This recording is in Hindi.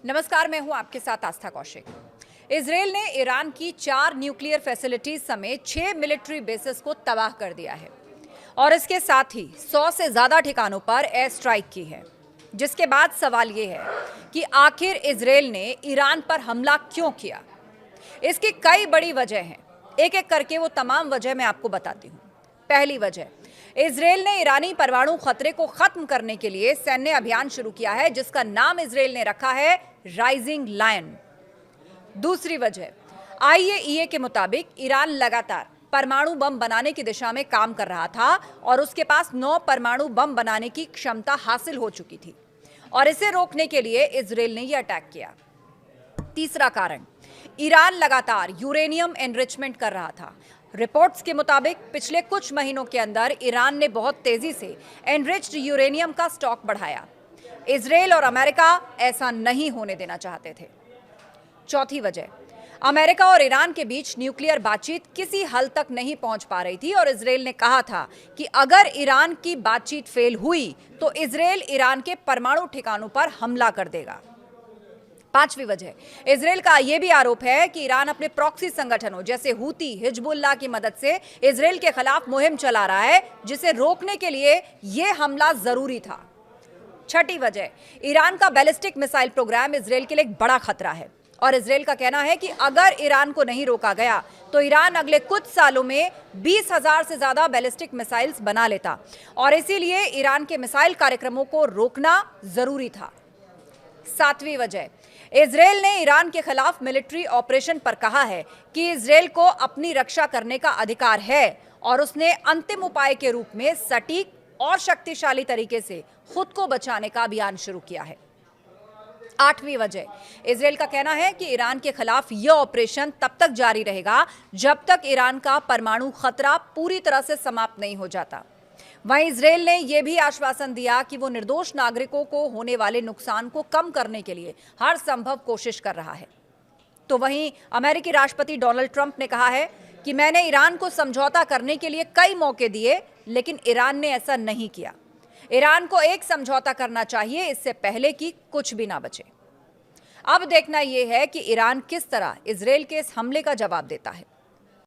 नमस्कार, मैं हूं आपके साथ आस्था कौशिक। इजरायल ने ईरान की 4 न्यूक्लियर फैसिलिटीज समेत 6 मिलिट्री बेसेस को तबाह कर दिया है और इसके साथ ही 100 से ज्यादा ठिकानों पर एयर स्ट्राइक की है। जिसके बाद सवाल यह है कि आखिर इजरायल ने ईरान पर हमला क्यों किया। इसकी कई बड़ी वजह हैं। एक एक करके वो तमाम वजह मैं आपको बताती हूँ। पहली वजह, इजरायल ने ईरानी परमाणु खतरे को खत्म करने के लिए सैन्य अभियान शुरू किया है, जिसका नाम इजरायल ने रखा है राइजिंग लायन। दूसरी वजह, आईएईए के मुताबिक ईरान लगातार परमाणु बम बनाने की दिशा में काम कर रहा था और उसके पास 9 परमाणु बम बनाने की क्षमता हासिल हो चुकी थी और इसे रोकने के लिए इजरायल ने यह अटैक किया। तीसरा कारण, ईरान लगातार यूरेनियम एनरिचमेंट कर रहा था। रिपोर्ट्स के मुताबिक पिछले कुछ महीनों के अंदर ईरान ने बहुत तेजी से एनरिच्ड यूरेनियम का स्टॉक बढ़ाया। इजरायल और अमेरिका ऐसा नहीं होने देना चाहते थे। चौथी वजह, अमेरिका और ईरान के बीच न्यूक्लियर बातचीत किसी हल तक नहीं पहुंच पा रही थी और इजरायल ने कहा था कि अगर ईरान की बातचीत फेल हुई तो इजरायल ईरान के परमाणु ठिकानों पर हमला कर देगा। पांचवी वजह, इजरायल का यह भी आरोप है कि ईरान अपने प्रॉक्सी संगठनों जैसे हूती, हिजबुल्लाह की मदद से इजरायल के खिलाफ मुहिम चला रहा है, जिसे रोकने के लिए यह हमला जरूरी था। छठी वजह, ईरान का बैलिस्टिक मिसाइल प्रोग्राम इजरायल के लिए एक बड़ा खतरा है और इजरायल का कहना है कि अगर ईरान को नहीं रोका गया तो ईरान अगले कुछ सालों में 20,000 से ज्यादा बैलिस्टिक मिसाइल्स बना लेता और इसीलिए ईरान के मिसाइल कार्यक्रमों को रोकना जरूरी था। सातवीं वजह, इजरायल ने ईरान के खिलाफ मिलिट्री ऑपरेशन पर कहा है कि इजरायल को अपनी रक्षा करने का अधिकार है और उसने अंतिम उपाय के रूप में सटीक और शक्तिशाली तरीके से खुद को बचाने का अभियान शुरू किया है। आठवीं वजह, इजरायल का कहना है कि ईरान के खिलाफ यह ऑपरेशन तब तक जारी रहेगा जब तक ईरान का परमाणु खतरा पूरी तरह से समाप्त नहीं हो जाता। वहीं इजरायल ने यह भी आश्वासन दिया कि वो निर्दोष नागरिकों को होने वाले नुकसान को कम करने के लिए हर संभव कोशिश कर रहा है। तो वहीं अमेरिकी राष्ट्रपति डोनाल्ड ट्रंप ने कहा है कि मैंने ईरान को समझौता करने के लिए कई मौके दिए, लेकिन ईरान ने ऐसा नहीं किया। ईरान को एक समझौता करना चाहिए, इससे पहले कि कुछ भी ना बचे। अब देखना यह है कि ईरान किस तरह इजरायल के इस हमले का जवाब देता है।